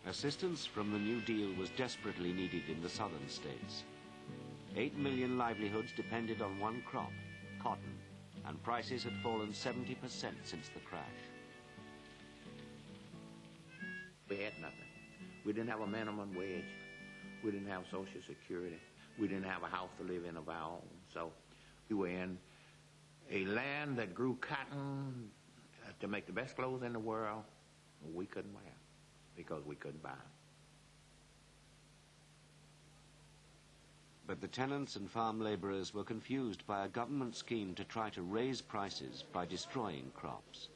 Assistance from the New Deal was desperately needed in the southern states. 8 million livelihoods depended on one crop, cotton, and prices had fallen 70% since the crash. We had nothing. We didn't have a minimum wage. We didn't have Social Security. We didn't have a house to live in of our own. So we were in a land that grew cotton to make the best clothes in the world. We couldn't wear because we couldn't buy them. But the tenants and farm laborers were confused by a government scheme to try to raise prices by destroying crops.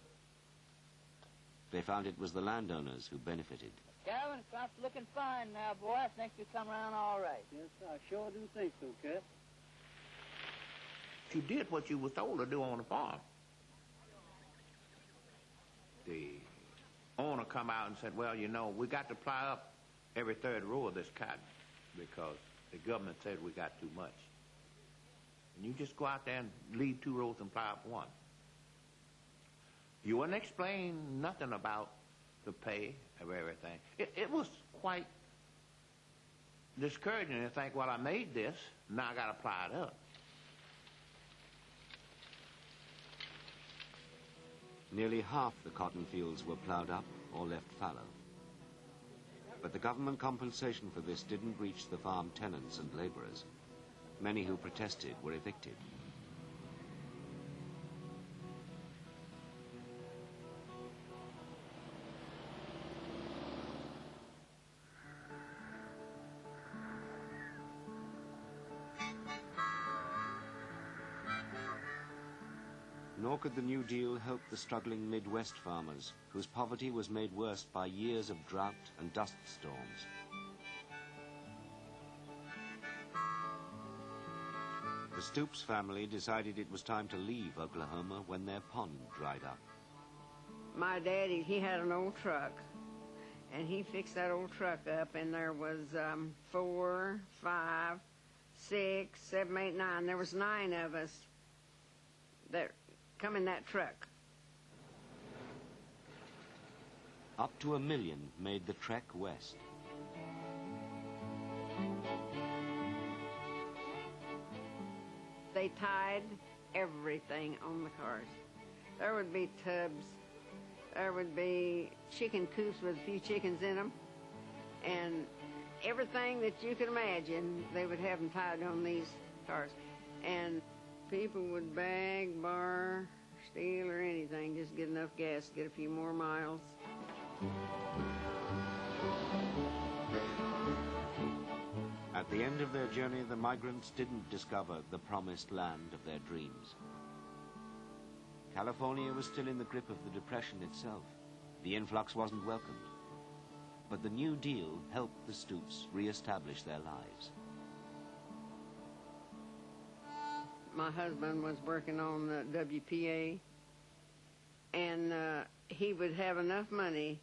They found it was the landowners who benefited. Calvin, crop's looking fine now, boy. I think you come around all right. Yes, I sure do think so, Cap. You did what you were told to do on the farm. The owner come out and said, well, you know, we got to plow up every third row of this cotton because the government said we got too much. And you just go out there and leave 2 rows and plow up 1. You wouldn't explain nothing about the pay of everything. It was quite discouraging to think, well, I made this, now I got to plow it up. Nearly half the cotton fields were ploughed up or left fallow. But the government compensation for this didn't reach the farm tenants and laborers. Many who protested were evicted. Nor could the New Deal help the struggling Midwest farmers, whose poverty was made worse by years of drought and dust storms. The Stoops family decided it was time to leave Oklahoma when their pond dried up. My daddy, he had an old truck, and he fixed that old truck up, and there was 4, 5, 6, 7, 8, 9. There was 9 of us that come in that truck. Up to 1 million made the trek west. They tied everything on the cars. There would be tubs, there would be chicken coops with a few chickens in them, and everything that you could imagine, they would have them tied on these cars. And people would beg, borrow, steal, or anything, just get enough gas to get a few more miles. At the end of their journey, the migrants didn't discover the promised land of their dreams. California was still in the grip of the Depression itself. The influx wasn't welcomed. But the New Deal helped the Stoops re-establish their lives. My husband was working on the WPA, and he would have enough money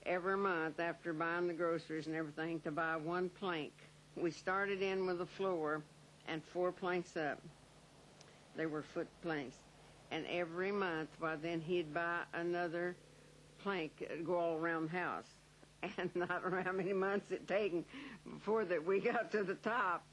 every month after buying the groceries and everything to buy 1 plank. We started in with a floor and 4 planks up. They were foot planks. And every month, well, then he'd buy another plank to go all around the house. And not know how many months it taken before that we got to the top.